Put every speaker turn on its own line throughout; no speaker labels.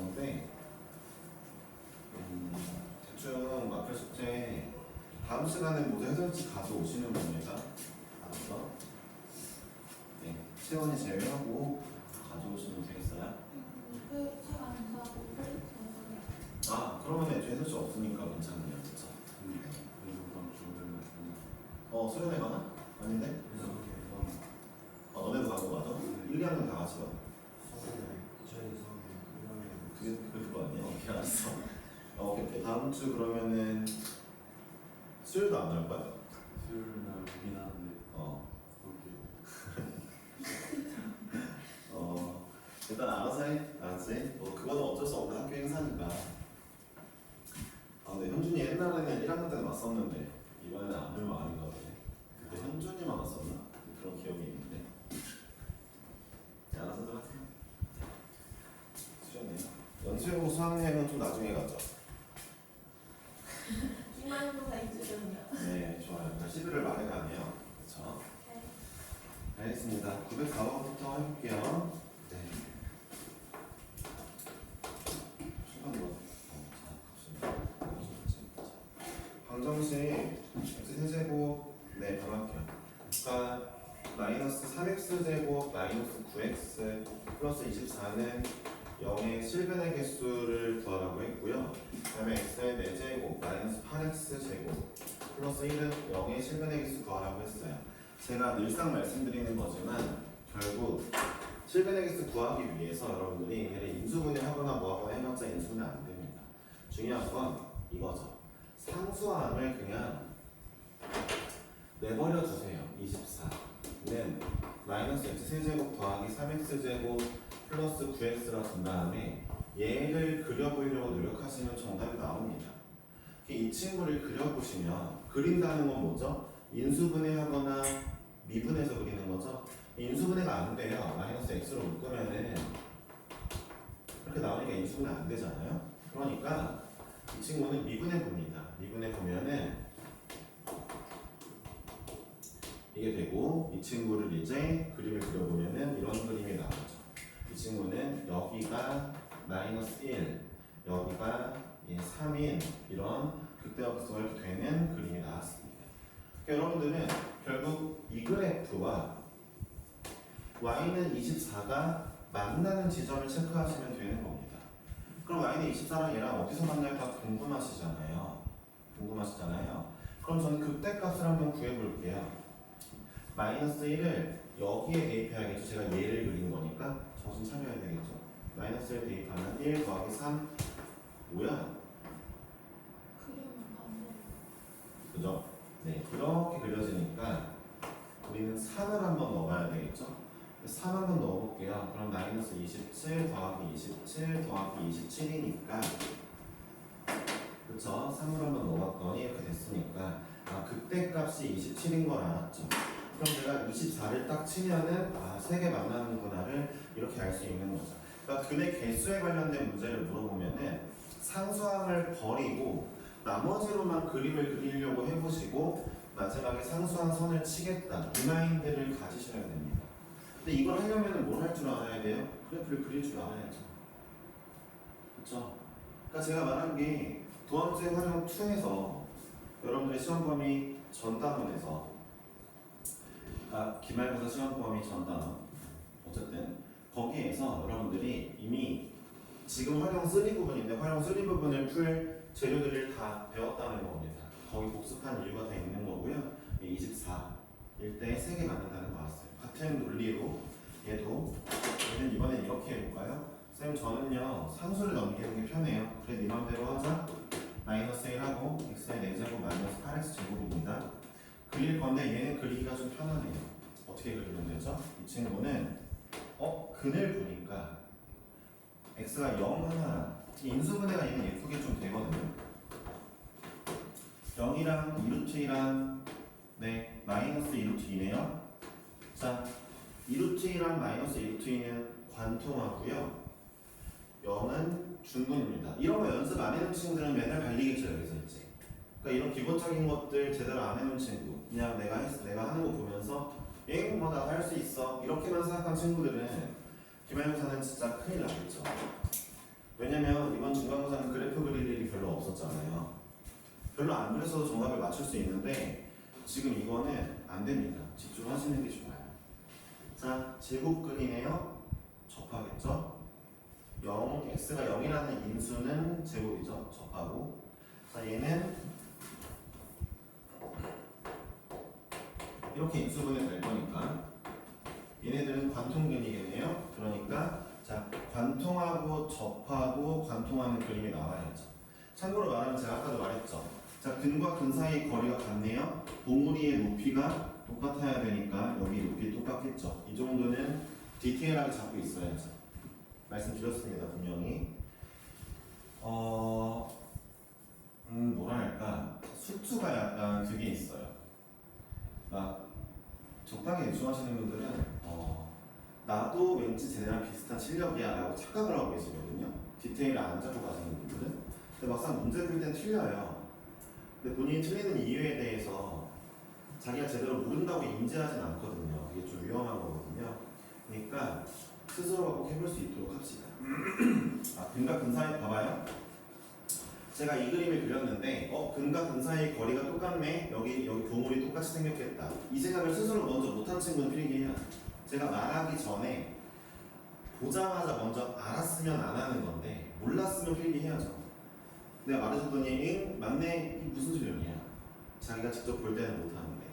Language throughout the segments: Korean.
건데 대충 마플 숙제 다음 시간에 모두 해설지 가져오시는 겁니다. 알았어? 네, 채원이 제외하고 가져오시면 되겠어요?
책안 사고
아, 그러면 애초에 해설지 없으니까 괜찮네요. 그쵸? 수련회 가나? 아닌데? 너네도 가고 맞아? 1, 2학년 다 같이 가. 그게 그거 아니야? 오케이, 알았어. 오케이. 다음 주 그러면은 수요일도 안 갈 거야?
수요일 날 오긴 하는데
일단 알아서 해. 알았지? 그거는 어쩔 수 없는 학교 행사니까. 근데 현준이 옛날에는 1학년 때는 왔었는데 이번에는 안 들면 아닌가 보네. 그때 현준이만 왔었나? 그런 기억이 있는데. 알아서들 하세요. 수련회. 연수여고 수학여행은 좀 나중에 가죠.
기말고사 있으셨냐?
네, 좋아요. 11월 말에 가네요. 그렇죠?
네.
알겠습니다. 904번부터 해볼게요. 네. 시간으로 방정식 x세제곱 네, 정확해요. 그러니까 마이너스 3x제곱 마이너스 9x 플러스 24는 0의 실근의 개수를 구하라고 했고요. 그 다음에 x의 4제곱 마이너스 8x제곱 플러스 1은 0의 실근의 개수 구하라고 했어요. 제가 늘상 말씀드리는 거지만 결국 실근의 개수 구하기 위해서 여러분들이 얘를 인수분해 하거나 뭐하거나 해봤자 인수분해 안 됩니다. 중요한 건 이거죠. 상수항을 그냥 내버려 주세요. 24는 마이너스 x세제곱 더하기 3x제곱 플러스 9x라 둔 다음에 얘를 그려보려고 노력하시면 정답이 나옵니다. 이 친구를 그려보시면 그린다는 건 뭐죠? 인수분해하거나 미분해서 그리는 거죠. 인수분해가 안 돼요. 마이너스 x로 묶으면은 이렇게 나오니까 인수분해 안 되잖아요. 그러니까 이 친구는 미분해 봅니다. 미분해 보면은 이게 되고 이 친구를 이제 그림을 그려보면은 이런 그림이 나오죠. 이 친구는 여기가 마이너스 1, 여기가 3인 이런 극대화 극소가 이렇게 되는 그림이 나왔습니다. 그러니까 여러분들은 결국 이 그래프와 y는 24가 만나는 지점을 체크하시면 되는 겁니다. 그럼 y는 24랑 얘랑 어디서 만날까 궁금하시잖아요. 그럼 저는 극대값을 한번 구해볼게요. 마이너스 1을 여기에 대입해야겠죠. 제가 얘를 그린 거니까 정신 차려야 되겠죠. 마이너스 1 대입하면 1 더하기 3 뭐야?
그림은 안 돼.
그죠? 네, 그렇게 그려지니까 우리는 3을 한번 넣어봐야 되겠죠? 3 한번 넣어볼게요. 그럼 마이너스 27 더하기 27 더하기 27이니까 그쵸? 3을 한번 넣어봤더니 이렇게 됐으니까 극대값이 27인 걸 알았죠? 그럼 제가 24를 딱 치면은 3개 만나는구나를 이렇게 알 수 있는 거죠. 그러니까 근의 개수에 관련된 문제를 물어보면은 상수항을 버리고 나머지로만 그림을 그리려고 해보시고 마지막에 상수항 선을 치겠다 이 마인드를 가지셔야 됩니다. 근데 이걸 하려면 뭘 할 줄 알아야 돼요? 그래프를 그릴 줄 알아야죠. 그쵸? 그러니까 제가 말한 게 도함수의 활용 2에서 여러분들의 시험 범위 전 단원에서 기말고사 시험 범위 전 단원 어쨌든 거기에서 여러분들이 이미 지금 활용 3 부분인데 활용 3 부분을 풀 재료들을 다 배웠다는 겁니다. 거기 복습한 이유가 다 있는 거고요. 24일 때 3개 맞는다는 거 알았어요. 같은 논리로 얘는 이번엔 이렇게 해볼까요? 쌤 저는요 상수를 넘기는 게 편해요. 그래 네 맘대로 하자. 마이너스 1하고 x의 4제곱 마이너스 8x제곱입니다. 그릴 건데 얘는 그리기가 좀 편하네요. 어떻게 그리면 되죠? 이 친구는 근을 보니까 x가 0 하나 인수분해가 얘는 예쁘게 좀 되거든요. 0이랑 2루트2랑 네 마이너스 2루트2네요. 자 2루트2랑 마이너스 2루트2는 관통하고요. 0은 중근입니다. 이런 거 연습 안 해놓은 친구들은 맨날 갈리겠죠. 여기서 이제 그러니까 이런 기본적인 것들 제대로 안 해놓은 친구 그냥 내가 하는 거 보면서 뭐 나도 할 수 있어 이렇게만 생각한 친구들은 기말고사는 진짜 큰일 나겠죠. 왜냐면 그래서 정답을 맞출 수 있는데 지금 이거는 안 됩니다. 집중하시는 게 좋아요. 자, 제곱근이네요. 접하겠죠? 0, x가 0이라는 인수는 제곱이죠. 접하고. 자, 얘는 이렇게 인수분해 될 거니까 얘네들은 관통근이겠네요. 그러니까 자, 관통하고 접하고 관통하는 그림이 나와야죠. 참고로 말하면 제가 아까도 말했죠. 자, 근과 근 사이의 거리가 같네요. 봉우리의 높이가 똑같아야 되니까 여기 높이 똑같겠죠. 이 정도는 디테일하게 잡고 있어야죠. 말씀드렸습니다. 분명히. 뭐랄까 수투가 약간 그게 있어요. 막 적당히 유추하시는 분들은 나도 왠지 쟤네랑 비슷한 실력이야 라고 착각을 하고 계시거든요. 디테일을 안 잡고 가시는 분들은. 근데 막상 문제 풀 땐 틀려요. 근데 본인이 틀리는 이유에 대해서 자기가 제대로 모른다고 인지하진 않거든요. 그게 좀 위험한 거거든요. 그러니까 스스로가 꼭 해볼 수 있도록 합시다. 근과 근 사이 봐봐요. 제가 이 그림을 그렸는데 근과 근 사이의 거리가 똑같네. 여기 보물이 똑같이 생겼겠다. 이 생각을 스스로 먼저 못한 친구는 필기해요. 제가 말하기 전에 보자마자 먼저 알았으면 안 하는 건데 몰랐으면 필기해야죠. 내가 말해줬더니 응? 맞네? 이게 무슨 소리야? 자기가 직접 볼 때는 못하는데.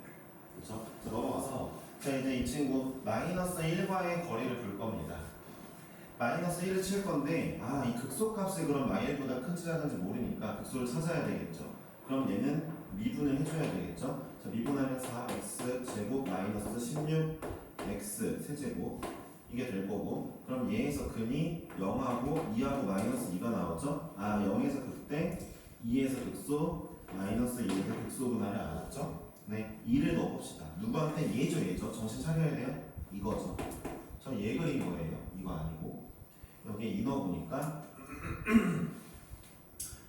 그렇죠? 자, 넘어가서 자, 이제 이 친구 마이너스 1과의 거리를 볼 겁니다. 마이너스 1을 칠 건데 이 극소값이 그럼 마일보다 큰지 작은지 모르니까 극소를 찾아야 되겠죠. 그럼 얘는 미분을 해줘야 되겠죠. 자, 미분하면 4x 제곱 마이너스 16x 세제곱 이게 될 거고, 그럼 얘에서 근이 0하고 2하고 마이너스 2가 나오죠. 0에서 극대 2에서 극소 마이너스 2에서 극소 분할을 알았죠. 네, 2를 넣어봅시다. 누구한테? 얘죠. 정신 차려야 돼요. 이거죠. 저 얘 그린 거예요. 이거 아니고. 여기에 2 넣어보니까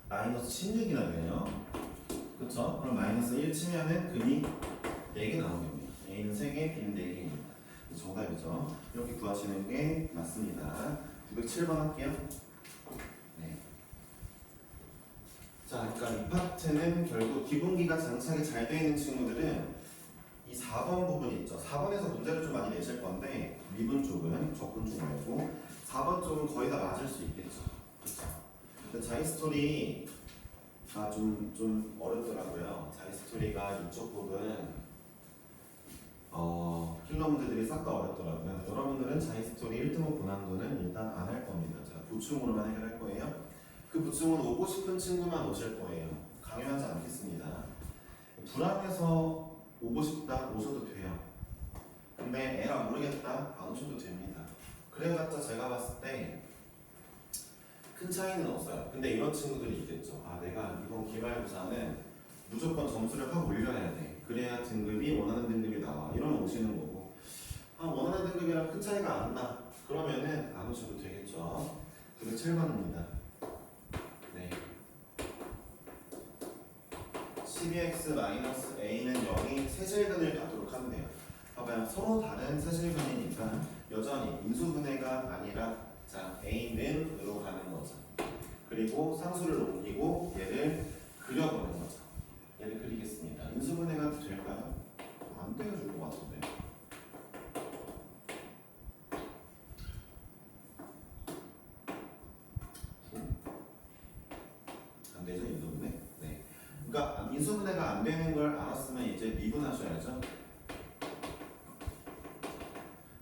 마이너스 16이나 되네요. 그쵸? 그럼 마이너스 1 치면은 근이 4개 나오는 겁니다. A는 3개, B는 4개입니다. 정답이죠. 이렇게 구하시는 게 맞습니다. 907번 할게요. 네. 자, 그러니까 이 파트는 결국 기본기가 장착이 잘 되어 있는 친구들은 이 4번 부분 있죠. 4번에서 문제를 좀 많이 내실 건데 미분 쪽은 적분 쪽 말고 4번 쪽은 거의 다 맞을 수 있겠죠. 그렇죠? 근데 자이스토리가 좀 어렵더라고요. 자이스토리가 이쪽 부분 필러 문제들이 싹 다 어렵더라고요. 여러분들은 자이스토리 1등급 고난도는 일단 안 할 겁니다. 제가 보충으로만 해결할 거예요. 그 보충은 오고 싶은 친구만 오실 거예요. 강요하지 않겠습니다. 불안해서 오고 싶다 오셔도 돼요. 근데 애가 모르겠다 안 오셔도 됩니다. 그래봤자 제가 봤을 때 큰 차이는 없어요. 근데 이런 친구들이 있겠죠. 내가 이번 기말고사는 무조건 점수를 확 올려야 돼. 그래야 등급이 원하는 등급이 나와. 이러면 오시는 거고, 원하는 등급이랑 큰 차이가 안 나. 그러면은 안 오셔도 되겠죠. 907번입니다. 네. 12x-a는 0이 세실근을 갖도록 한대요. 봐봐요. 서로 다른 세실근이니까 여전히 인수분해가 아니라 자, a는으로 가는 거죠. 그리고 상수를 옮기고 얘를 그려보는 거죠. 얘를 그리겠습니다. 인수분해가 될까요? 안 되어줄 것 같은데. 안 되죠, 인수분해? 네. 그러니까 인수분해가 안 되는 걸 알았으면 이제 미분하셔야죠.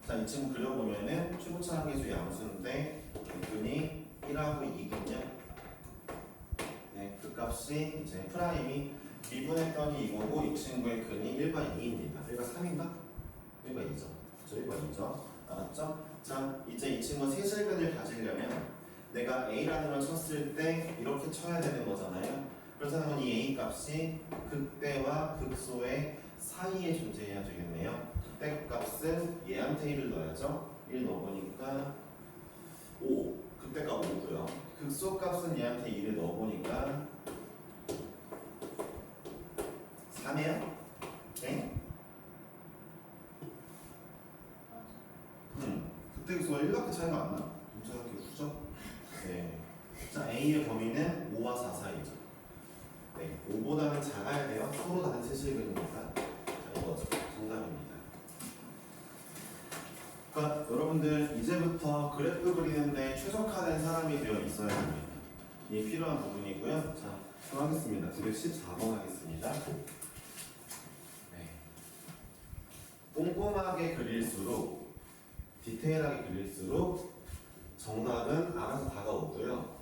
자, 이 친구 그려보면은 최고차항계수 양수인데 근이 1하고 2군요. 네, 그 값이 이제 프라임이 미분했더니 이거고 이 친구의 근이 1과 2입니다. 1과 3인가? 1과 2죠. 그렇죠? 1과 2죠. 알았죠? 자, 이제 이 친구 세실근을 가지려면 내가 A라는 걸 쳤을 때 이렇게 쳐야 되는 거잖아요. 그렇다면 이 A 값이 극대와 극소의 사이에 존재해야 되겠네요. 극대 값은 얘한테 1을 넣어야죠. 1 넣어보니까 5. 극대값 5고요. 극소 값은 얘한테 2를 넣어보니까 3이에요? 네? 극대 극소가 1밖에 차이가 안 나. 동작하기 후죠? 네. 자, A의 범위는 5와 4 사이죠. 네, 5보다는 작아야 돼요. 서로 다른 세실근이니까. 자, 이거죠. 정답입니다. 그러니까 여러분들 이제부터 그래프 그리는데 최적화된 사람이 되어 있어야 합니다. 이게 필요한 부분이고요. 자, 하겠습니다. 914번 하겠습니다. 네. 꼼꼼하게 그릴수록 디테일하게 그릴수록 정답은 알아서 다가오고요.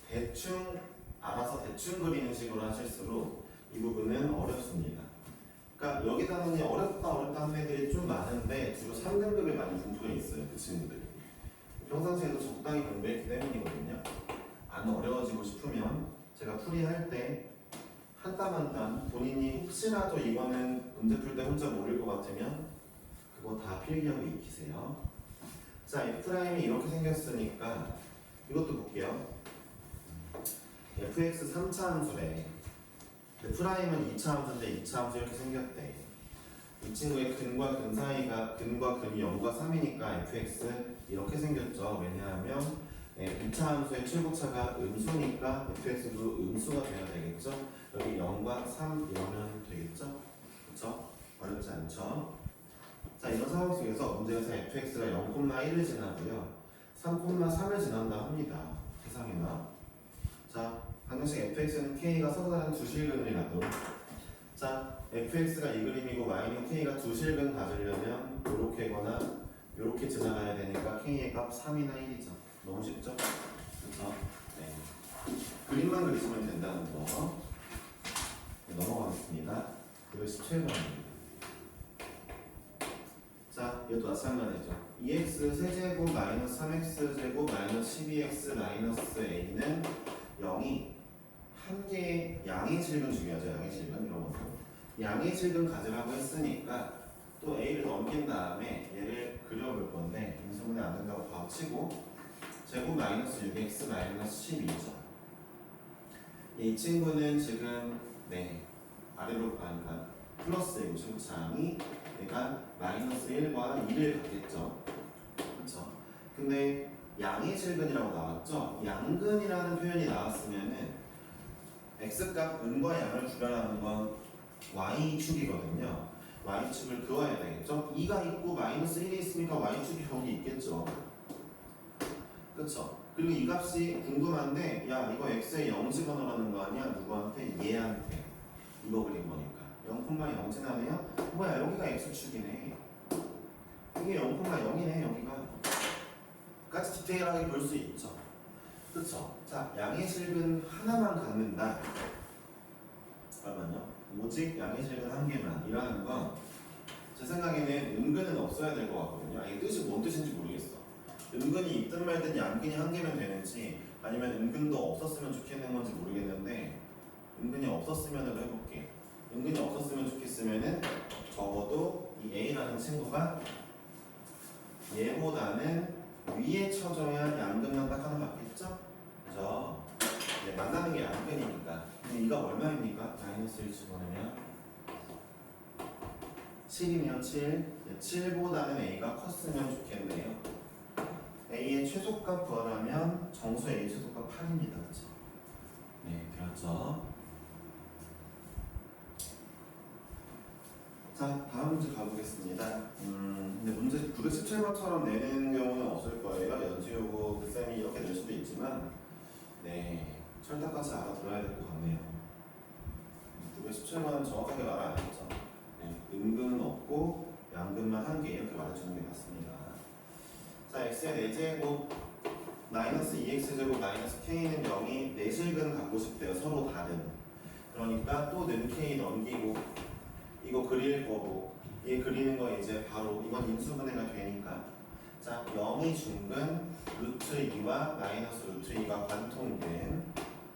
대충 알아서 대충 그리는 식으로 하실수록 이 부분은 어렵습니다. 그러니까 여기다는 어렵다 하는 애들이 좀 많은데 주로 3등급에 많이 분포해 있어요. 그 친구들이. 평상시에도 적당히 공부했기 때문이거든요. 안 어려워지고 싶으면 제가 풀이할 때 한 땀 한 땀 본인이 혹시라도 이거는 문제 풀 때 혼자 모를 것 같으면 그거 다 필기하고 익히세요. 자, F'이 이렇게 생겼으니까 이것도 볼게요. fx 3차 함수래. F'은 2차 함수인데 2차 함수 이렇게 생겼대. 이 친구의 근과 근 사이가 근과 근이 0과 3이니까 fx 이렇게 생겼죠. 왜냐하면 2차 함수의 최고차가 음수니까 fx도 음수가 돼야 되겠죠. 여기 0과 3 이러면 되겠죠. 그렇죠? 어렵지 않죠. 자, 이런 상황 속에서 문제에서 fx가 0,1을 지나고요 3,3을 지난다 합니다. 세상에나. 자, 방정식 fx는 k가 서로 다른 두 실근이라도, 자, fx가 이 그림이고 y는 k가 두 실근 가지려면 요렇게거나 요렇게 지나가야 되니까 k의 값 3이나 1이죠. 너무 쉽죠? 그렇죠? 네. 그림만 그리시면 된다는 거. 네, 넘어가겠습니다. 917번입니다. 자, 이것도 마찬가지죠. 2x 세제곱 마이너스 3x 제곱 마이너스 12x 마이너스 a는 0이 한 개의 양의 실근 중요하죠. 양의 실근 이런 것도. 양의 실근 가지라고 했으니까 또 a를 넘긴 다음에 얘를 그려볼 건데 인수분해 안 된다고 바로 치고 제곱 마이너스 6x 마이너스 12죠. 이 친구는 지금 아래로 가니까 플러스이고 최고차항이 얘가 마이너스 1과 2를 갖겠죠. 그렇죠? 근데 양의 실근이라고 나왔죠? 양근이라는 표현이 나왔으면은 x값 은과 양을 구별하는 건 y축이거든요. y축을 그어야 되겠죠? 2가 있고 마이너스 1이 있으니까 y축이 여기 있겠죠. 그렇죠? 그리고 이 값이 궁금한데 야 이거 x에 0 집어넣으라는 거 아니야? 누구한테? 얘한테. 이거 그린 거니까 0,0 지나네요? 뭐야 여기가 x축이네. 이게 0,0이네 여기가. 까지 디테일하게 볼 수 있죠. 그쵸? 자, 양의 실근 하나만 갖는다. 잠깐만요. 오직 양의 실근 한 개만 이라는 건 제 생각에는 은근은 없어야 될 것 같거든요. 이 뜻이 뭔 뜻인지 모르겠어. 은근이 있든 말든 양근이 한 개면 되는지 아니면 은근도 없었으면 좋겠는 건지 모르겠는데 은근이 없었으면으로 해볼게. 은근이 없었으면 좋겠으면은 적어도 이 A라는 친구가 얘보다는 위에 쳐줘야 양근만 딱 하나 맞겠죠? 그죠? 네, 만나는 게 양근이니까. 근데 이가 얼마입니까? 마이너스 1 집어넣으면 7이네요. 7. 7보다는 A가 컸으면 좋겠네요. A의 최소값 구하려면 정수 A 최소값 8입니다. 그렇죠? 네, 되었죠? 자, 다음 문제 가보겠습니다. 근데 문제 917번처럼 내는 경우는 없을 거예요. 연수요구 그 쌤이 이렇게 낼 수도 있지만, 철학까지 알아들어야 될 것 같네요. 917번은 정확하게 말 안 했죠. 은근은 없고 양근만 한 개 이렇게 말해주는 게 맞습니다. 자, x의 4제곱 마이너스 2x제곱 마이너스 k는 0이 4실근 갖고 싶대요. 서로 다른. 그러니까 또 는 k 넘기고 이거 그릴 거고 얘 그리는 거 이제 바로 이건 인수분해가 되니까 자 0이 중근 루트 2와 마이너스 루트 2가 관통근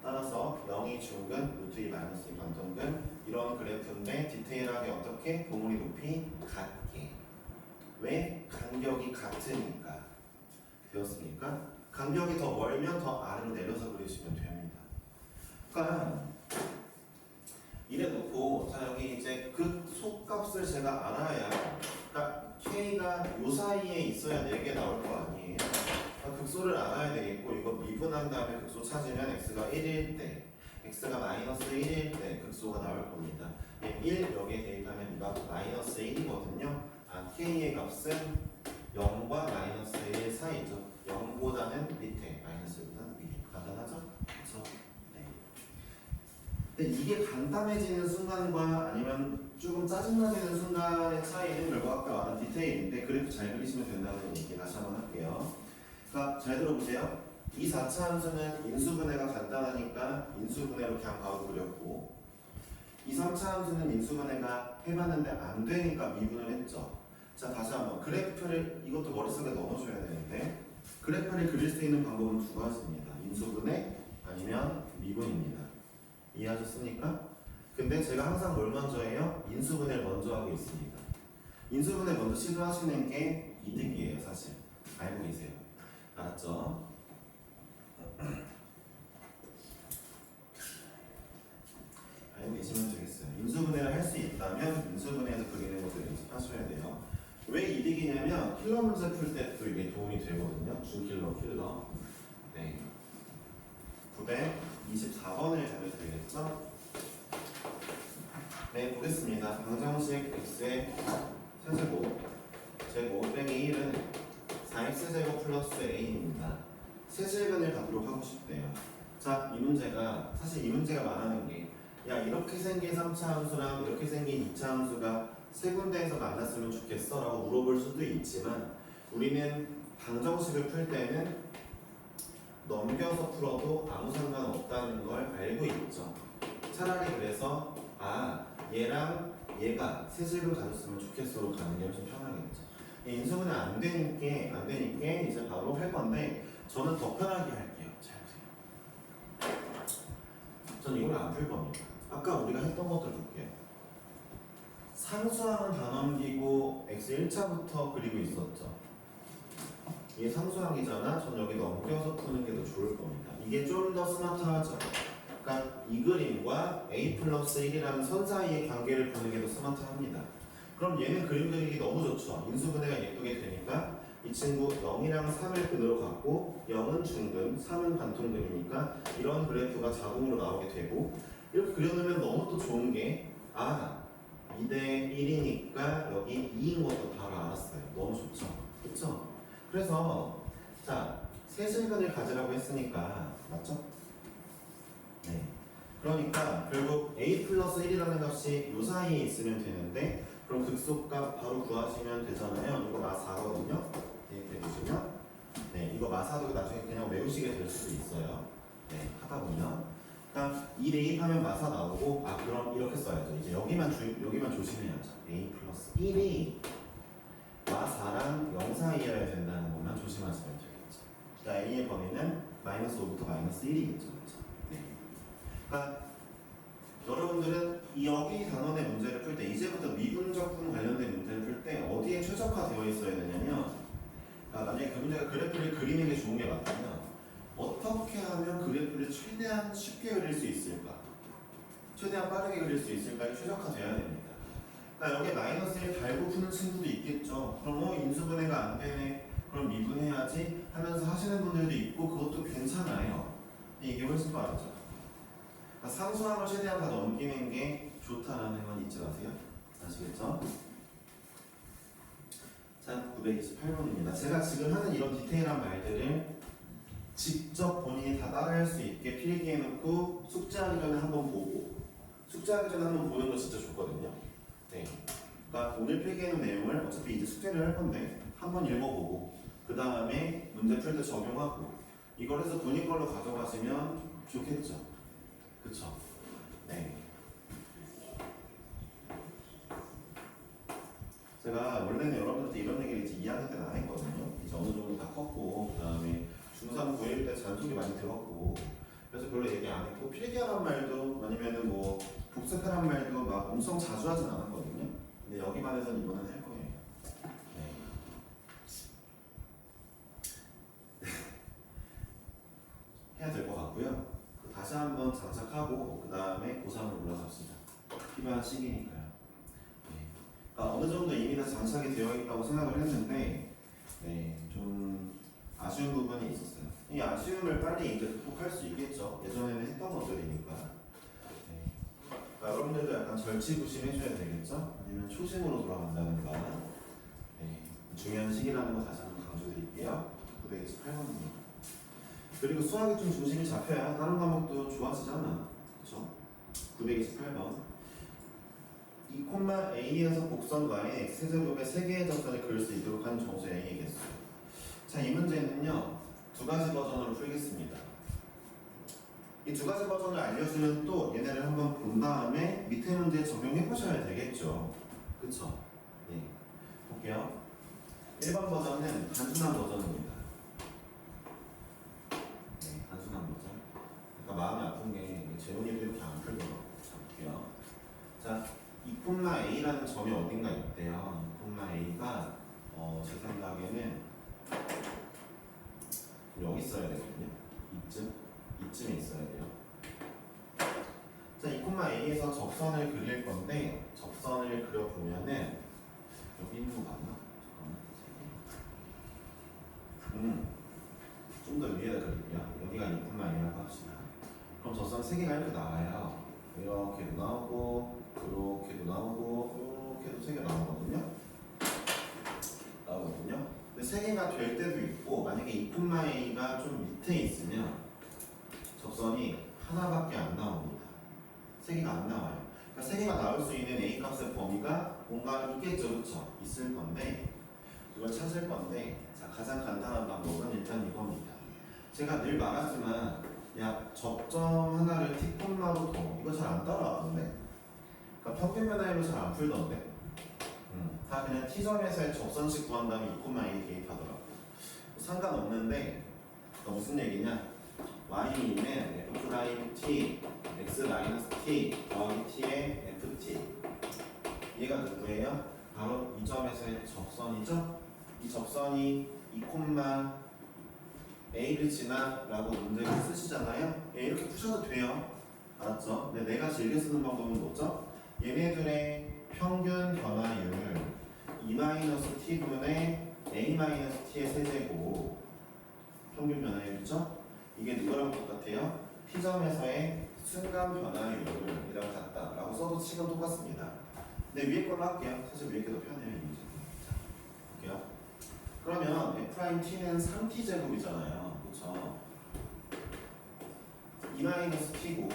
따라서 0이 중근 루트 2 마이너스 2 관통근 이런 그래프인데 디테일하게 어떻게 고무리 높이 같게 왜? 간격이 같으니까 되었으니까 간격이 더 멀면 더 아래로 내려서 그리시면 됩니다. 그러니까 이래 놓고 자 여기 이제 그 속값을 제가 알아야 그러니까 k가 요 사이에 있어야 4개 나올 거 아니에요. 그러니까 극소를 알아야 되겠고 이거 미분한 다음에 극소 찾으면 x가 1일 때 x가 마이너스 1일 때 극소가 나올 겁니다. 1 여기에 대입하면 이가 마이너스 1이거든요. k의 값은 0과 마이너스 1 사이죠. 0보다는 밑에, 마이너스 1보다는 위에. 간단하죠? 그렇죠? 네. 근데 이게 간단해지는 순간과 아니면 조금 짜증나지는 순간의 차이는 결국 아까 말한 디테일인데 그래프 잘 그리시면 된다는 얘기 다시 한번 할게요. 그러니까 잘 들어보세요. 이 4차 함수는 인수분해가 간단하니까 인수분해로 그냥 바로 그렸고, 이 3차 함수는 인수분해가 해봤는데 안 되니까 미분을 했죠. 자, 다시 한번 그래프를 이것도 머릿속에 넣어줘야 되는데 그래프를 그릴 수 있는 방법은 두 가지입니다. 인수분해 아니면 미분입니다. 이해하셨습니까? 근데 제가 항상 뭘 먼저 해요? 인수분해를 먼저 하고 있습니다. 인수분해 먼저 시도하시는 게 이득이에요, 사실. 알고 계세요. 알았죠? 알고 계시면 되겠어요. 인수분해를 할 수 있다면 인수분해에서 그리는 것을 연습하셔야 돼요. 왜 이득이냐면 킬러 문제 풀 때도 이게 도움이 되거든요. 준킬러, 킬러. 네. 924번을 잡으셔야 되겠죠? 네, 보겠습니다. 방정식 x의 세제곱 제곱 빼기 1은 4x제곱 플러스 a입니다. 세제곱을 갖도록 하고 싶대요. 자, 이 문제가 사실 이 문제가 말하는 게 야, 이렇게 생긴 3차 함수랑 이렇게 생긴 2차 함수가 세 군데에서 만났으면 좋겠어 라고 물어볼 수도 있지만 우리는 방정식을 풀 때는 넘겨서 풀어도 아무 상관없다는 걸 알고 있죠. 차라리 그래서 얘랑 얘가 세제곱을 가졌으면 좋겠어로 가는 게 훨씬 편하겠죠. 인수분해 안 되니까 이제 바로 할 건데 저는 더 편하게 할게요. 잘 보세요. 전 이걸 안 풀 겁니다. 아까 우리가 했던 것들 볼게요. 상수항은 다 넘기고 x 1차부터 그리고 있었죠. 이게 상수항이잖아. 전 여기 넘겨서 푸는 게 더 좋을 겁니다. 이게 좀 더 스마트하죠. 그러니까 이 그림과 a 플러스 1이라는 선 사이의 관계를 보는 게 더 스마트합니다. 그럼 얘는 그림 그리기 너무 좋죠. 인수분해가 예쁘게 되니까 이 친구 0이랑 3을 근으로 갖고 0은 중근, 3은 반통근이니까 이런 그래프가 자동으로 나오게 되고 이렇게 그려놓으면 너무 또 좋은 게 2대 1이니까 여기 2인 것도 바로 알았어요. 너무 좋죠. 그렇죠? 그래서 자, 세실근을 가지라고 했으니까 맞죠? 네. 그러니까 결국 a 플러스 1이라는 값이 이 사이에 있으면 되는데 그럼 극소값 바로 구하시면 되잖아요. 이거 마4거든요. 대입해 보시면 네, 이거 마4도 나중에 그냥 외우시게 될 수도 있어요. 네, 하다 보면 그러니까 2 대입하면 마4 나오고 그럼 이렇게 써야죠. 이제 여기만 조심해야죠. a 플러스 1이 마4랑 0 사이여야 된다는 것만 조심하시면 되겠죠. 그러니까 a의 범위는 마이너스 5부터 마이너스 1이겠죠. 그렇죠? 네. 그러니까 여러분들은 여기 단원의 문제를 풀 때 이제부터 미분적분 관련된 문제를 풀 때 어디에 최적화되어 있어야 되냐면 만약에 그 문제가 그래프를 그리는 게 좋은 게 맞다면 어떻게 하면 그래프를 최대한 쉽게 그릴 수 있을까? 최대한 빠르게 그릴 수 있을까에 최적화되어야 됩니다. 그러니까 여기 마이너스 1 달고 푸는 친구도 있겠죠. 그럼 인수분해가 안 되네. 그럼 미분해야지 하면서 하시는 분들도 있고 그것도 괜찮아요. 이게 훨씬 빠르죠. 상수항을 최대한 다 넘기는 게 좋다라는 건 잊지 마세요. 아시겠죠? 자, 928번입니다. 제가 지금 하는 이런 디테일한 말들을 직접 본인이 다 따라할 수 있게 필기해놓고 숙제하기 전에 한번 보고 숙제하기 전에 한번 보는 거 진짜 좋거든요. 네. 그러니까 오늘 필기해놓은 내용을 어차피 이제 숙제를 할 건데 한번 읽어보고 그 다음에 문제 풀 때 적용하고 이걸 해서 본인 걸로 가져가시면 좋겠죠. 그쵸? 네. 제가 원래는 여러분들한테 이런 얘기를 이제 2학년 때는 안 했거든요. 이제 어느 정도 다 컸고, 그 다음에 중3, 고1 때 잔소리 많이 들었고, 그래서 별로 얘기 안 했고, 필기하란 말도 아니면은 뭐, 복습하란 말도 막 엄청 자주 하진 않았거든요. 근데 여기만 해서는 이번엔 할 거예요. 네. 해야 될 것 같고요. 다시 한번 장착하고 그 다음에 고3으로 올라갑시다. 필요한 시기니까요. 네. 그러니까 어느 정도 이미 다 장착이 되어 있다고 생각을 했는데 좀 아쉬운 부분이 있었어요. 이 아쉬움을 빨리 이제 극복할 수 있겠죠. 예전에는 했던 것들이니까. 여러분들도 약간 절치부심 해줘야 되겠죠? 아니면 초심으로 돌아간다는가. 네, 중요한 시기라는 거 다시 한번 강조드릴게요. 928번입니다. 그리고 수학이 좀 중심이 잡혀야 다른 과목도 좋아지잖아. 그쵸? 928번. 2,a에서 곡선과의 x제곱의 3개의 접선을 그릴 수 있도록 하는 정수 a의 개수. 자, 이 문제는요, 두 가지 버전으로 풀겠습니다. 이 두 가지 버전을 알려주면 또 얘네를 한번 본 다음에 밑에 문제에 적용해 보셔야 되겠죠. 그쵸? 네. 볼게요. 1번 버전은 단순한 버전입니다. 네, 단순한 버전. 그러니까 마음이 아픈 게 재훈이도 이렇게 안 풀더라고요. 자, 볼게요. 자, 2,a라는 점이 어딘가 있대요. 2,a가 제 생각에는 여기 있어야 되거든요. 이쯤에 있어야 돼요. 자, 2,a에서 접선을 그릴 건데 접선을 그려보면은 여기 있는 거 맞나? 잠깐만. 좀 더 위에다 그릴게요. 여기가 2,a라고 합시다. 그럼 접선 3개가 이렇게 나와요. 이렇게도 나오고 이렇게도 나오고 이렇게도 3개 나오거든요. 근데 3개가 될 때도 있고 만약에 2,a가 좀 밑에 있으면 접선이 하나밖에 안 나옵니다. 3개가 안 나와요. 그러니까 3개가 나올 수 있는 a 값의 범위가 뭔가 있겠죠, 그렇죠? 있을 건데 그걸 찾을 건데 자, 가장 간단한 방법은 일단 이겁니다. 제가 늘 말하지만 야, 접점 하나를 T콤마로 더 이거 잘 안 따라하던데? 그러니까 평균 변화율로 잘 안 풀던데? 다 그냥 T점에서의 접선식 구한 다음에 2,a에 대입하더라고. 상관없는데 무슨 얘기냐? y는 f'(t) x-t 더하기 t의 ft. 얘가 누구예요? 바로 이 점에서의 접선이죠? 이 접선이 2,a를 지나 라고 문제를 쓰시잖아요. 예, 이렇게 푸셔도 돼요. 알았죠? 근데 내가 즐겨 쓰는 방법은 뭐죠? 얘네들의 평균 변화율 2-t분의 a-t의 세제곱 평균 변화율이죠? 이게 누구랑 똑같아요? P점에서의 순간 변화율이랑 같다라고 써도 지금 똑같습니다. 근데 위에 걸로 할게요. 사실 위에 게 더 편해요. 이 문제. 자, 볼게요. 그러면 F'T는 3T 제곱이잖아요. 그쵸? 2-T고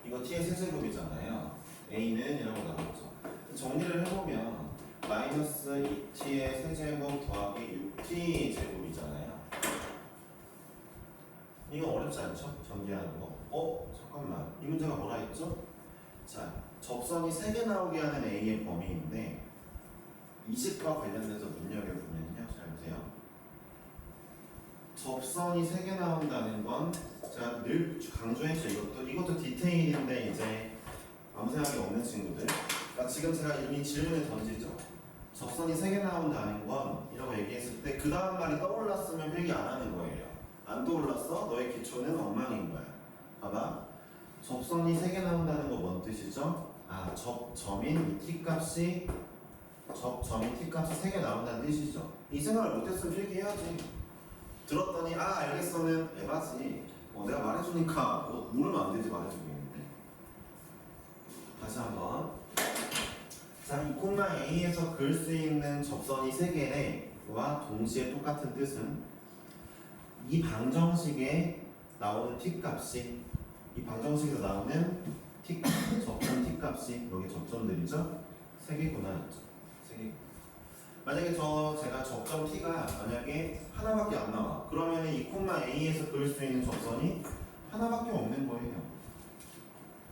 이거 T의 세제곱이잖아요. A는 이라고 나왔죠. 정리를 해보면 마이너스 2T의 세제곱 더하기 6T 제곱이잖아요. 이거 어렵지 않죠? 전개하는 거. 잠깐만. 이 문제가 뭐라 했죠? 자, 접선이 3개 나오게 하는 A의 범위인데 20과 관련돼서 눈여겨보면요. 잘 보세요. 접선이 3개 나온다는 건 제가 늘 강조했죠. 이것도 디테일인데 이제 아무 생각이 없는 친구들. 그러니까 지금 제가 이미 질문을 던지죠. 접선이 3개 나온다는 건 이라고 얘기했을 때 그 다음 말이 떠올랐으면 필기 안 하는 거예요. 안 떠올랐어? 너의 기초는 엉망인 거야. 봐봐. 접선이 3개 나온다는 거 뭔 뜻이죠? 접점인 T값이 접점인 T값이 3개 나온다는 뜻이죠. 이 생각을 못했으면 필기해야지. 들었더니 알겠어는 에바지. 내가 말해주니까 모르면 안 되지 말해주겠는데. 다시 한번. 자, 2,a에서 그을 수 있는 접선이 3개와 동시에 똑같은 뜻은 이 방정식에 나오는 T값이 이 방정식에서 나오는 접점 T값이 여기 접점들이죠? 3개구나 했죠. 3개. 만약에 제가 접점 T가 만약에 하나밖에 안 나와. 그러면 2,a에서 그을 수 있는 접선이 하나밖에 없는 거예요.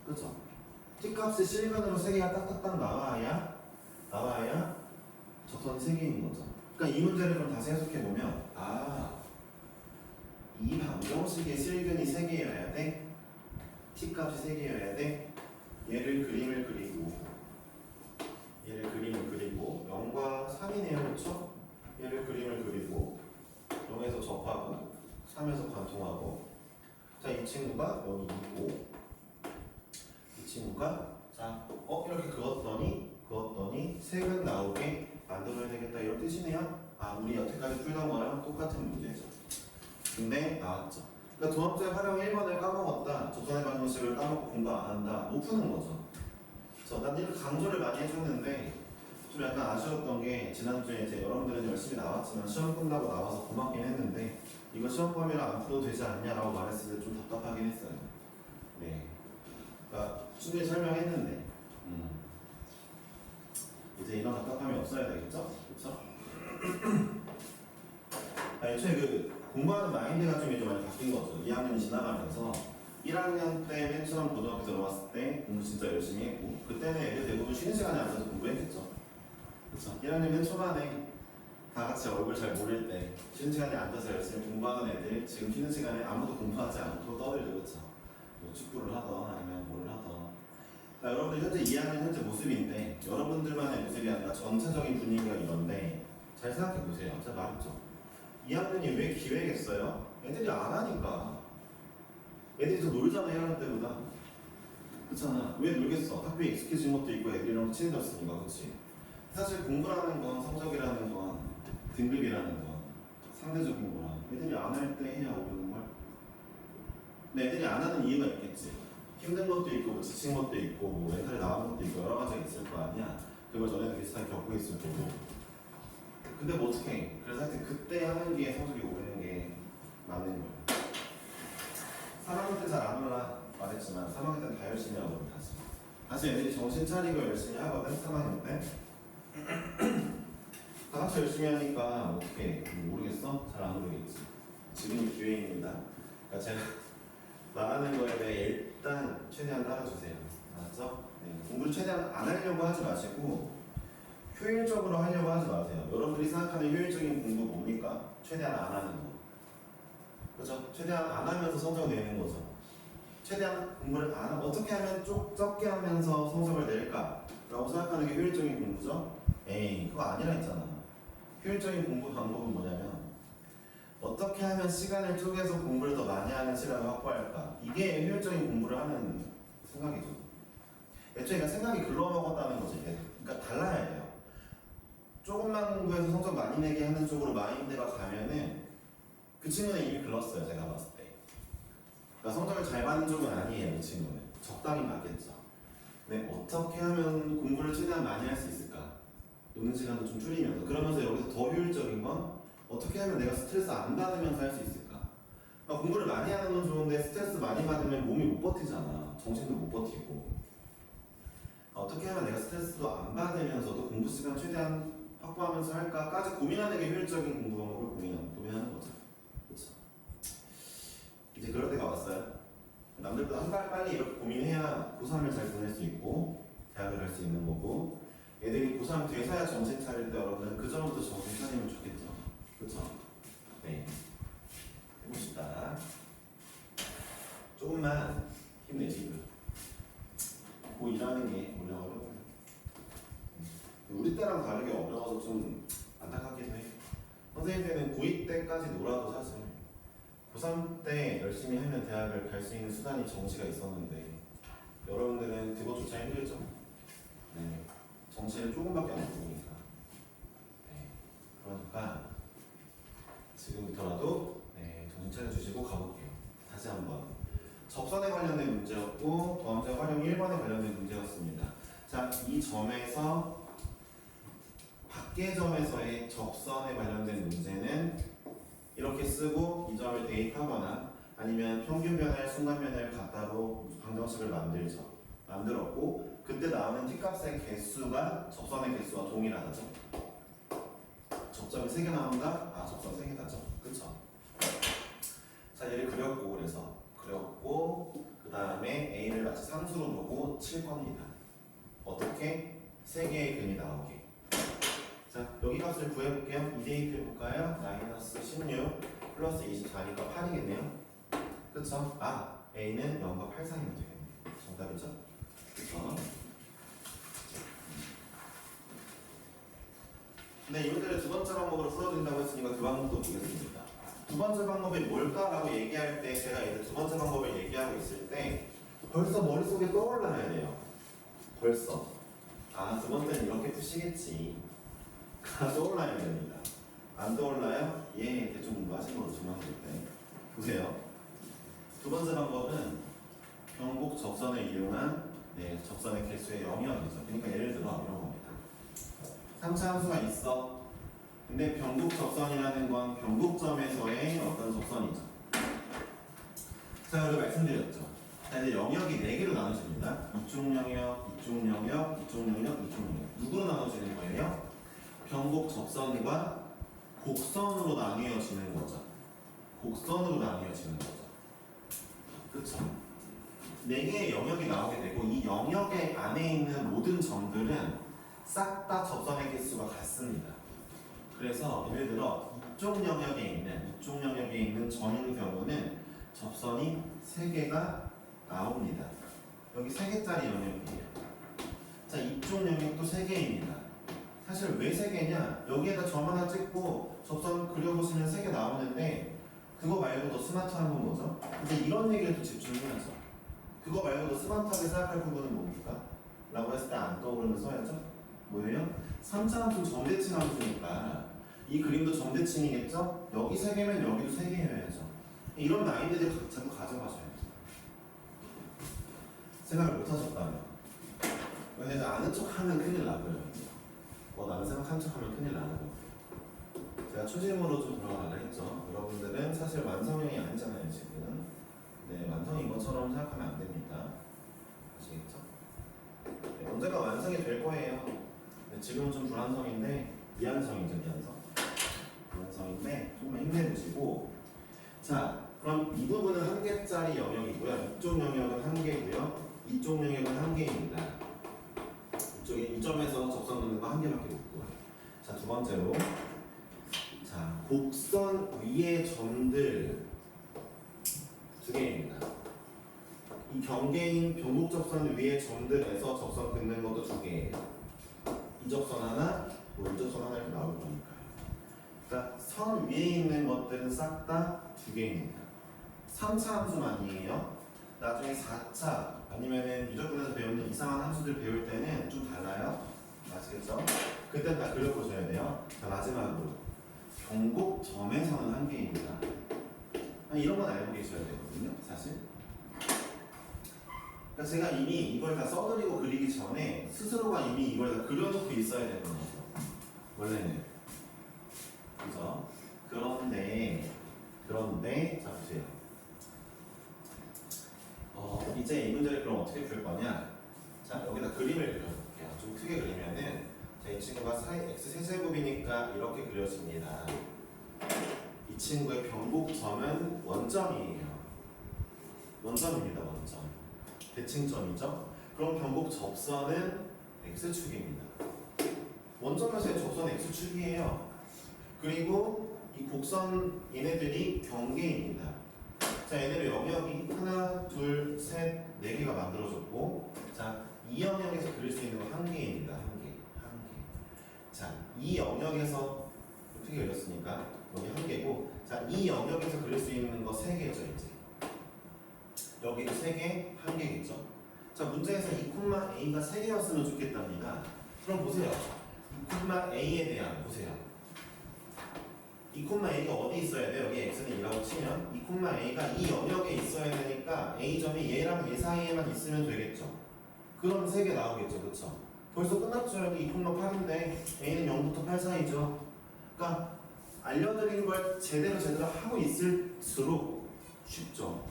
그죠? T값이 실근으로 3개가 딱딱딱 나와야 접선이 3개인 거죠. 그러니까 이 문제를 그럼 다시 해석해보면 이 방정식의 실근이 3개여야 돼. T값이 3개여야 돼. 얘를 그림을 그리고 0과 3이네요. 그렇죠? 얘를 그림을 그리고 0에서 접하고 3에서 관통하고 자, 이 친구가 여기 있고 이 친구가 자, 이렇게 그었더니 색은 나오게 만들어야 되겠다 이런 뜻이네요. 우리 여태까지 풀던 거랑 똑같은 문제죠. 근데 나왔죠. 그러니까 도합제 활용 1번을 까먹었다. 접선의 방정식을 까먹고 공부 안 한다. 못 푸는 거죠. 난 이렇게 강조를 많이 해줬는데 좀 약간 아쉬웠던 게 지난주에 이제 여러분들은 열심히 나왔지만 시험 끝나고 나와서 고맙긴 했는데 이거 시험 범위를 안 풀어도 되지 않냐라고 말했을 때 좀 답답하긴 했어요. 네. 그러니까 충분히 설명했는데 이제 이런 답답함이 없어야 되겠죠? 그렇죠? 애초에 그 공부하는 마인드가 좀 이제 많이 바뀐 거죠. 2학년이 지나가면서 1학년 때 맨 처음 고등학교 들어왔을 때 공부 진짜 열심히 했고 그때는 애들 대부분 쉬는 시간에 앉아서 공부했겠죠. 그렇죠? 1학년 맨 초반에 다 같이 얼굴 잘 모를 때 쉬는 시간에 앉아서 열심히 공부하는 애들 지금 쉬는 시간에 아무도 공부하지 않고 떠들죠. 그렇죠? 뭐 축구를 하던 아니면 뭘 하던 여러분들 현재 2학년 현재 모습인데 여러분들만의 모습이 아니라 전체적인 분위기가 이런데 잘 생각해 보세요. 제가 말했죠. 2학년이 왜 기획했어요? 애들이 안 하니까. 애들이 더 놀잖아 1학년 때보다. 그렇잖아. 왜 놀겠어? 학교에 익숙해진 것도 있고 애들이랑 친해졌으니까. 그렇지? 사실 공부라는 건 성적이라는 건 등급이라는 건 상대적인 거라 애들이 안 할 때 해야 오는 걸. 근데 애들이 안 하는 이유가 있겠지. 힘든 것도 있고 뭐 지친 것도 있고 뭐 멘탈이 나간 것도 있고 여러 가지가 있을 거 아니야. 그걸 전에도 비슷하게 겪고 있을 거고. 근데 뭐 어떡해. 그래서 하여튼 그때 하는 게 성적이 오르는 게 맞는 거예요. 3학년 때 잘 안 올라 말했지만 3학년 때는 다 열심히 하거든. 다시 애들이 정신 차리고 열심히 하거든. 3학년 때 다 같이 열심히 하니까 어떻게 모르겠어? 잘 안 오르겠지. 지금이 기회입니다. 그러니까 제가 말하는 거에 대해 일단 최대한 따라주세요. 알았죠? 네. 공부를 최대한 안 하려고 하지 마시고 효율적으로 하려고 하지 마세요. 여러분들이 생각하는 효율적인 공부 뭡니까? 최대한 안 하는 거. 그죠? 최대한 안 하면서 성적을 내는 거죠. 최대한 공부를 안 하면 어떻게 하면 적게 하면서 성적을 낼까? 라고 생각하는 게 효율적인 공부죠? 에이, 그거 아니라 했잖아. 효율적인 공부 방법은 뭐냐면 어떻게 하면 시간을 쪼개서 공부를 더 많이 하는 시간을 확보할까? 이게 효율적인 공부를 하는 생각이죠. 애초에 그러니까 생각이 글러먹었다는 거지. 그러니까 달라야 돼요. 조금만 공부해서 성적 많이 내게 하는 쪽으로 마인드가 가면은 그 친구는 이미 글렀어요. 제가 봤을 때. 그러니까 성적을 잘 받는 쪽은 아니에요. 그 친구는. 적당히 받겠죠. 근데 어떻게 하면 공부를 최대한 많이 할 수 있을까? 노는 시간도 좀 줄이면서. 그러면서 여기서 더 효율적인 건 어떻게 하면 내가 스트레스 안 받으면서 할 수 있을까? 그러니까 공부를 많이 하는 건 좋은데 스트레스 많이 받으면 몸이 못 버티잖아. 정신도 못 버티고. 어떻게 하면 내가 스트레스도 안 받으면서도 공부 시간 최대한 확보하면서 할까까지 고민하는 게 효율적인 공부 방법을 고민하는 거죠. 그렇죠? 이제 그럴 때가 왔어요. 남들보다 한 발 빨리 이렇게 고민해야 고3을 잘 보낼 수 있고 대학을 갈 수 있는 거고 애들이 고3 돼서야 정신 차릴 때 여러분은 그 전부터 정신 차리면 좋겠죠. 그렇죠? 네. 해봅시다. 조금만 힘내시고요. 고2라는 게 원래 어려워요. 우리 때랑 다르게 어려워서 좀 안타깝기도 해요. 선생님 때는 고2 때까지 놀아도 사실 고3 때 열심히 하면 대학을 갈 수 있는 수단이 정시가 있었는데 여러분들은 그것조차 힘들죠. 네. 정시를 조금밖에 안 보니까. 네. 그러니까 지금부터라도 네, 정신 차려주시고 가볼게요. 다시 한번. 접선에 관련된 문제였고 도함제 활용 1번에 관련된 문제였습니다. 자, 이 점에서 밖의 점에서의 접선에 관련된 문제는 이렇게 쓰고 이 점을 대입하거나 아니면 평균 변화를 순간 변화를 갖다로 방정식을 만들었고 그때 나오는 t값의 개수가 접선의 개수와 동일하다죠. 접점이 3개 나온다? 아, 접선 3개다죠. 그쵸? 자, 얘를 그렸고 그 다음에 A를 마치 상수로 놓고 칠 겁니다. 어떻게? 3개의 근이 나오게. 자, 여기 값을 구해볼게요. 2 대입해볼까요? 마이너스 16 플러스 24니까 8이겠네요. 그쵸? 아, A는 0과 8 사이면 되겠네요. 정답이죠? 그쵸? 네, 이 문제를 두 번째 방법으로 풀어준다고 했으니까 그 방법도 보겠습니다. 두 번째 방법이 뭘까라고 얘기할 때 제가 이제 두 번째 방법을 얘기하고 있을 때 벌써 머릿속에 떠올라야 돼요. 벌써. 아, 두 번째는 이렇게 푸시겠지. 떠올라야 됩니다. 안 떠올라요? 예, 대충 공부하신 거로 조명할 때. 보세요. 두 번째 방법은 변곡 접선을 이용한 접선의 개수의 영역이죠. 그러니까 예를 들어 이런 겁니다. 3차 함수가 있어. 근데 변곡 접선이라는 건 변곡점에서의 어떤 접선이죠. 자, 우리가 말씀드렸죠. 자, 이제 영역이 4개로 나눠집니다. 이쪽 영역, 이쪽 영역, 이쪽 영역, 이쪽 영역. 누구로 나눠지는 거예요? 변곡 접선과 곡선으로 나뉘어지는 거죠. 곡선으로 나뉘어지는 거죠. 그쵸? 4개의 영역이 나오게 되고 이 영역의 안에 있는 모든 점들은 싹 다 접선의 개수가 같습니다. 그래서 예를 들어 이쪽 영역에 있는 점인 경우는 접선이 3개가 나옵니다. 여기 3개짜리 영역이에요. 자, 이쪽 영역도 3개입니다. 사실 왜 3개냐? 여기에다 점 하나 찍고 접선 그려보시면 3개 나오는데 그거 말고도 스마트한 건 뭐죠? 이제 이런 얘기를 또 집중해야죠. 그거 말고도 스마트하게 생각할 부분은 뭡니까? 라고 했을 때 안 떠오르는 써야죠. 뭐예요? 3차 함수 점대칭 함수니까 이 그림도 점대칭이겠죠? 여기 3개면 여기도 3개여야죠. 이런 라인들이 자꾸 가져가셔야죠. 생각을 못 하셨다면. 왜냐면 아는 척 하면 큰일 나고요. 나는 생각한 척 하면 큰일 나는 거예요. 제가 초심으로 좀 돌아가라 했죠. 여러분들은 사실 완성형이 아니잖아요, 지금. 네, 완성인 것처럼 생각하면 안 됩니다. 아시겠죠? 네, 언젠가 완성이 될 거예요. 네, 지금은 좀 불완성인데, 미완성이죠, 미완성. 미완성인데, 조금만 힘내보시고. 자, 그럼 이 부분은 1개짜리 영역이고요. 이쪽 영역은 1개고요. 이쪽 영역은 1개입니다. 이쪽에 이 점에서 접선 긋는 거 1개밖에 못 구해요. 자, 두 번째로. 자, 곡선 위의 점들 2개입니다. 이 경계인 변곡 접선 위의 점들에서 접선 긋는 것도 2개예요. 이 접선 하나, 이 접선 하나 이렇게 나올 거니까요. 그러니까 선 위에 있는 것들은 싹 다 2개입니다. 3차 함수만이에요. 나중에 4차 아니면은 유적분에서 배우는 이상한 함수들 배울 때는 좀 달라요. 아시겠죠? 그때 다 그려보셔야 돼요. 자, 마지막으로 변곡점에서는 1개입니다. 이런 건 알고 계셔야 되거든요, 사실. 그러니까 제가 이미 이걸 다 써드리고 그리기 전에 스스로가 이미 이걸 다 그려놓고 있어야 되는 거죠. 원래는. 그죠? 그런데, 자, 보세요. 이제 이 문제를 그럼 어떻게 풀 거냐? 자, 여기다 그림을 그려볼게요. 좀 크게 그리면은, 자, 이 친구가 x 세제곱이니까 이렇게 그려집니다. 이 친구의 변곡점은 원점이에요. 원점입니다, 원점. 대칭점이죠. 그럼 변곡 접선은 x축입니다. 원점에서의 접선 x축이에요. 그리고 이 곡선 얘네들이 경계입니다. 자, 얘네들 영역이 하나, 둘, 셋, 4개가 만들어졌고, 자, 이 영역에서 그릴 수 있는 건 1개입니다. 1개. 자, 이 영역에서 어떻게 그렸으니까 여기 1개고, 자, 이 영역에서 그릴 수 있는 거 3개죠, 이제. 여기도 3개, 1개겠죠. 자, 문제에서 2,a가 3개였으면 좋겠답니다. 그럼 보세요. 2,a에 대한 보세요. 2,a가 어디 있어야 돼요? 여기 x는 2라고 치면 2,a가 이 영역에 있어야 되니까 a점이 얘랑 얘 사이에만 있으면 되겠죠. 그럼 3개 나오겠죠, 그쵸? 벌써 끝났죠. 여기 2,8인데 a는 0부터 8 사이죠. 그러니까 알려드린 걸 제대로 하고 있을수록 쉽죠.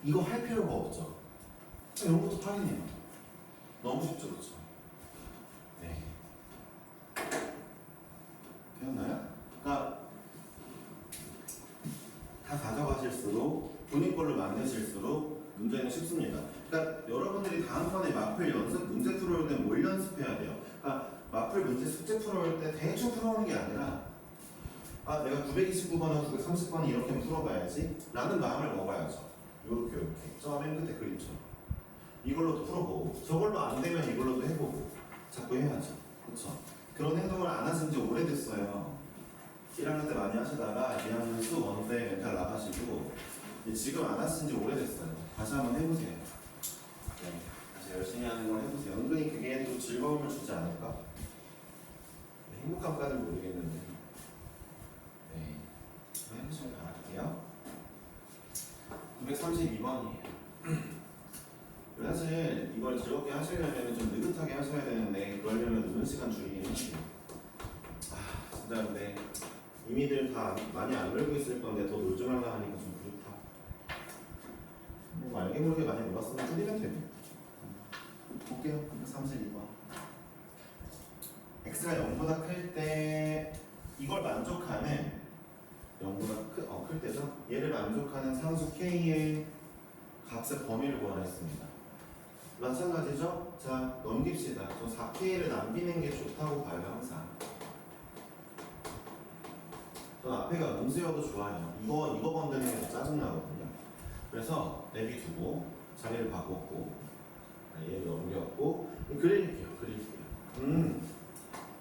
이거 할 필요가 없죠. 0부터 8이네요. 너무 쉽죠, 그쵸? 네. 되었나요? 그러니까 다 가져가실수록 본인 걸로 만드실수록 문제는 쉽습니다. 그러니까 여러분들이 다음번에 마플 연습 문제 풀어올 때 뭘 연습해야 돼요? 그러니까 마플 문제 숙제 풀어올 때 대충 풀어오는 게 아니라 내가 929번하고 930번 이렇게 풀어봐야지 라는 마음을 먹어야죠. 요렇게 저 맨 끝에 그림처럼 이걸로도 풀어보고 저걸로 안 되면 이걸로도 해보고 자꾸 해야죠. 그렇죠? 그런 행동을 안 하신 지 오래됐어요. 1학년 때 많이 하시다가 2학년 수 1 때 멘탈 나가시고 지금 안 하신 지 오래됐어요. 다시 한번 해보세요. 네, 다시 열심히 하는 걸 해보세요. 은근히 그게 또 즐거움을 주지 않을까? 네, 행복함까지는 모르겠는데 해보시면 바랄게요. 932번이에요. 사실 이걸 즐겁게 하시려면 좀 느긋하게 하셔야 되는데 그러려면 노는 시간 줄이긴 해요. 진짜 근데 이미들 다 많이 안 놀고 있을 건데 더 놀지 말라 하니까 좀 그렇다. 뭐 알게 모르게 많이 놀았으면 줄이면 되고. 볼게요. 932번. x가 0보다 클 때 이걸 만족하는 0보다 클 때죠. 얘를 만족하는 상수 k의 값의 범위를 구하라 했습니다. 마찬가지죠. 자, 넘깁시다. 저 4K를 남기는 게 좋다고 봐요, 항상. 전 앞에가 음수여도 좋아요. 이거 건드리는 게 더 짜증나거든요. 그래서 내비두고 자리를 바꿨고 얘를 넘겼고 그릴게요.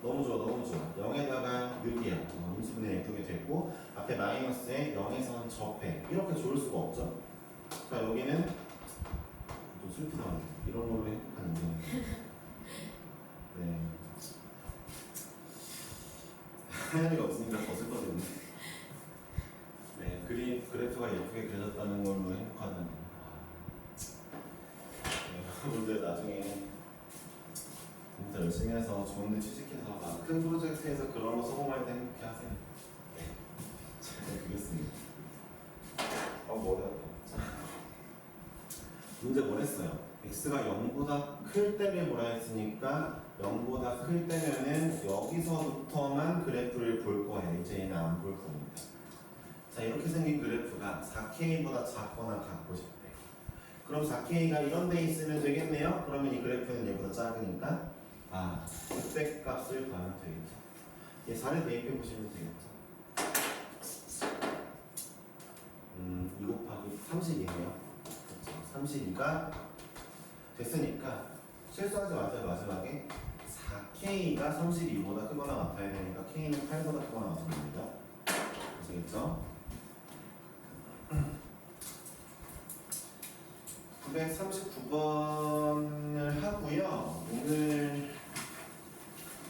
너무 좋아, 너무 좋아. 0에다가 6이야. 인수분해 예쁘게 됐고 앞에 마이너스에 0에서는 접해. 이렇게 좋을 수가 없죠. 자, 여기는 좀 슬프다. 이런 걸로 행복한 인생. 네. 하연이가 없으니까 더 슬퍼졌네. 네, 그래프가 예쁘게 그려졌다는 걸로 행복하다니. 네, 여러분들 나중에 공부 열심히 해서 좋은 데 취직해서 큰 프로젝트에서 그런 거 성공할 때 행복해 하세요. 네, 잘 그렸습니다. 머리 아파. 문제 뭘 했어요? x가 0보다 클 때를 뭐라 했으니까 0보다 클 때면은 여기서부터만 그래프를 볼 거예요. 이제 얘는 안 볼 겁니다. 자, 이렇게 생긴 그래프가 4K보다 작거나 같고 싶대요. 그럼 4K가 이런 데 있으면 되겠네요. 그러면 이 그래프는 얘보다 작으니까 600 값을 구하면 되겠죠. 얘 4를 대입해 보시면 되겠죠. 2 곱하기 32네요. 그렇죠. 32가 됐으니까 실수하지 마세요. 마지막에 4K가 32보다 크거나 같아야 되니까 K는 8보다 크거나 같습니다. 아시겠죠? 939번을 하고요. 오늘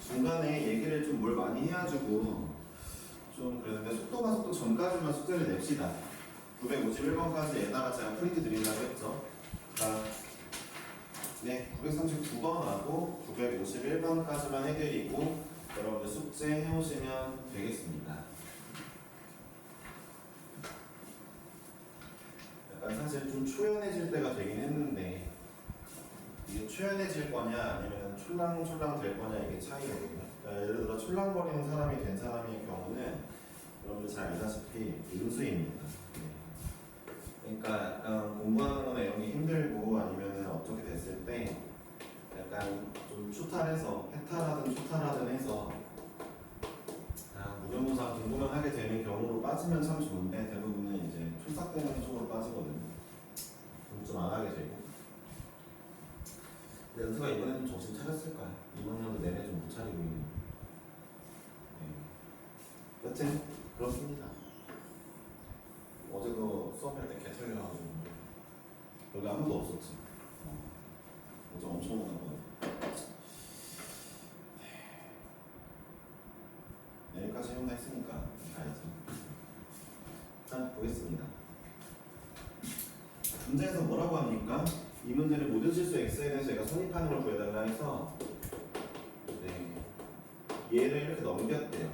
중간에 얘기를 좀 뭘 많이 해가지고 좀 그랬는데 속도 전까지만 숙제를 냅시다. 951번까지 에다가 제가 프린트 드린다고 했죠. 네, 939번하고 951번까지만 해드리고 여러분들 숙제 해오시면 되겠습니다. 약간 사실 좀 초연해질 때가 되긴 했는데 이게 초연해질 거냐 아니면 촐랑촐랑 될 거냐 이게 차이거든요. 그러니까 예를 들어 촐랑거리는 사람이 된 사람의 경우는 여러분들 잘 알다시피 음수입니다. 그러니까 약간 공부하는 거나 이런 게 힘들고 아니면은 어떻게 됐을 때 약간 좀 추탈해서 해탈하든 추탈하든 해서 무념무상 공부만 하게 되는 경우로 빠지면 참 좋은데 대부분은 이제 출삭되는 쪽으로 빠지거든요. 좀 안 하게 되고. 근데 연수가 이번에는 정신 차렸을까요? 이번 년도 내내 좀 못 차리고 있는. 네. 여튼 그렇습니다. 어제도 수업할 때 개털려가지고 여기 아무도 없었지. 어제 엄청 많았거든. 내일까지 해온다 했으니까 가야지. 자, 보겠습니다. 문제에서 뭐라고 합니까? 이 문제를 모든 실수 x에 대해서 얘가 성립하는 걸 구해달라 해서 얘를 이렇게 넘겼대요.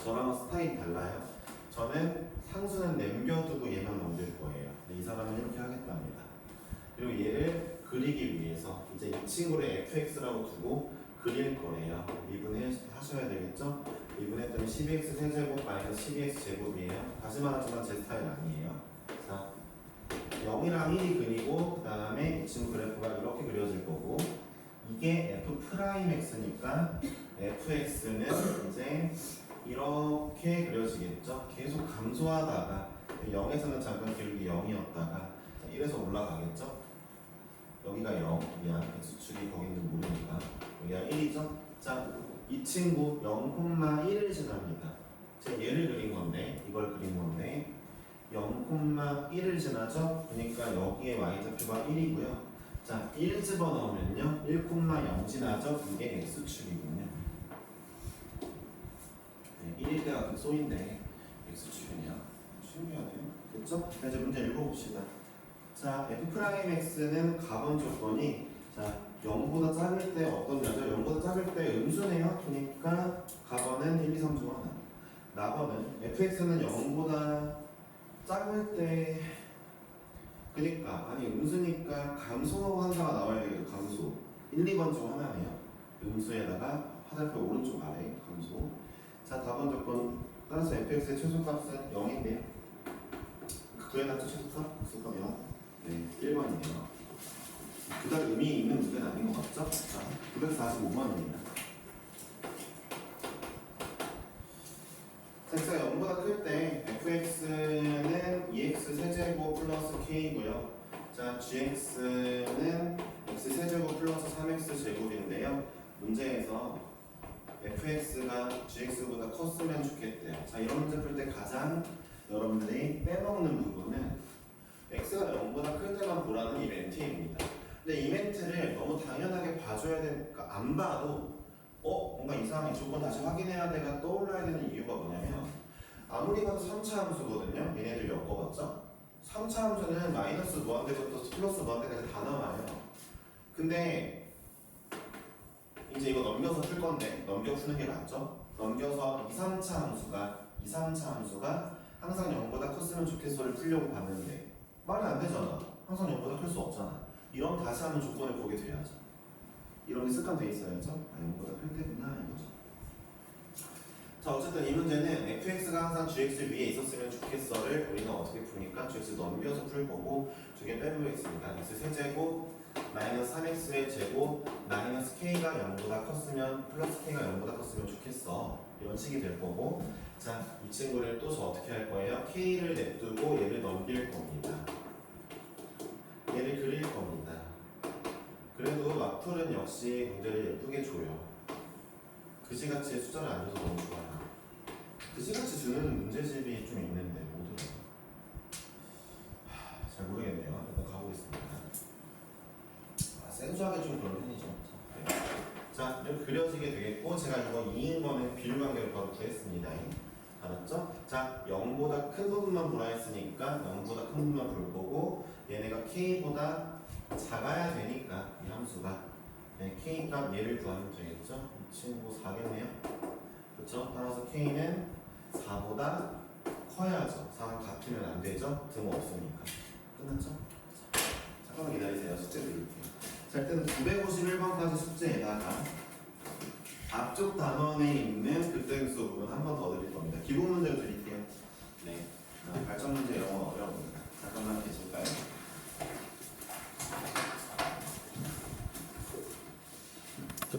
저랑은 스타일이 달라요. 저는 상수는 남겨두고 얘만 넘길 거예요. 이 사람은 이렇게 하겠답니다. 그리고 얘를 그리기 위해서 이제 이 친구를 fx라고 두고 그릴 거래요. 미분하셔야 되겠죠? 미분했더니 12x 세제곱 마이너스 12x 제곱이에요. 다시 말하지만 제 스타일 아니에요. 자, 0이랑 1이 그리고 그 다음에 이 친구 그래프가 이렇게 그려질 거고 이게 f'x니까 fx는 이제 이렇게 그려지겠죠. 계속 감소하다가 0에서는 잠깐 기울기 0이었다가 1에서 올라가겠죠. 여기가 0, 미안, x축이 거기인지 모르니까 여기가 1이죠. 자, 이 친구 0,1을 지납니다. 제가 얘를 그린 건데 이걸 그린 건데 0,1을 지나죠. 그러니까 여기에 y좌표가 1이고요. 자, 1 집어넣으면요 1,0 지나죠. 이게 x축이군요. 1일 때가 극소인데 x축이냐? 신기하네요. 됐죠? 자, 이제 문제 읽어봅시다. 자, F'X는 가번 조건이 자 0보다 작을 때 어떤 녀죠? 0보다 작을 때 음수네요. 그러니까 가번은 1, 2, 3 중 하나. 나번은 Fx는 0보다 작을 때 그러니까 아니 음수니까 감소 한사가 나와야 되겠죠. 감소 1, 2번 중 하나네요. 음수에다가 화살표 오른쪽 아래 감소. 자, 다번 조건 따라서 Fx의 최소값은 0인데요. 구해놨죠 최소값? 최소값 0. 네, 1번이네요. 그다지 의미 있는 문제는 아닌 것 같죠? 자, 945번입니다. x가 0보다 클 때 fx는 2x 세제곱 플러스 k고요. 자, gx는 x 세제곱 플러스 3x 제곱인데요. 문제에서 fx가 gx보다 컸으면 좋겠대요. 자, 이런 문제 풀 때 가장 여러분들이 빼먹는 부분은 x가 0보다 클 때만 보라는 이 멘트입니다. 근데 이 멘트를 너무 당연하게 봐줘야 되니까 안 봐도 뭔가 이상해 조건 다시 확인해야 돼가 떠올라야 되는 이유가 뭐냐면 아무리 봐도 3차 함수거든요. 얘네들 엮어봤죠? 3차 함수는 마이너스 무한대부터 플러스 무한대까지 다 나와요. 근데 이제 이거 넘겨서 풀 건데 넘겨 푸는 게 맞죠? 넘겨서 2, 3차 함수가 항상 0보다 컸으면 좋겠어를 풀려고 봤는데 말이 안 되잖아. 항상 0보다 클 수 없잖아. 이런 다시 한번 조건을 보게 돼야죠. 이런 게 습관돼 있어야죠. 0보다 클 때구나 이거죠. 자, 어쨌든 이 문제는 fx가 항상 gx 위에 있었으면 좋겠어를 우리는 어떻게 푸니까 gx 넘겨서 풀 거고 저게 빼보겠습니다. x 세제곱 마이너스 3x의 제곱 마이너스 k가 0보다 컸으면 플러스 k가 0보다 컸으면 좋겠어. 이런 식이 될 거고 자, 이 친구를 또 저 어떻게 할 거예요? k를 냅두고 얘를 넘길 겁니다. 얘를 그릴 겁니다. 그래도 마플은 역시 문제를 예쁘게 줘요. 그지같이 숫자를 안 줘서 너무 좋아요. 그지같이 주는 문제집이 좀 있는데 모두 잘 모르겠네요. 일단 가보겠습니다. 생소하게 좀 그런 편이죠. 네. 자, 이렇게 그려지게 되겠고 제가 이거 2인 거는 비율관계로 바로 구했습니다. 알았죠? 자, 0보다 큰 부분만 보라 했으니까 0보다 큰 부분만 볼 거고 얘네가 k보다 작아야 되니까 이 함수가 네, k 값 얘를 구하면 되겠죠? 이 친구 4겠네요. 그렇죠? 따라서 k는 4보다 커야죠. 4랑 같으면 안 되죠? 등 없으니까. 끝났죠? 잠깐만 기다리세요. 숙제 드릴게요. 자, 일단 951번까지 숙제에다가 앞쪽 단원에 있는 극대응수 부분 한 번 더 드릴 겁니다. 기본 문제를 드릴게요.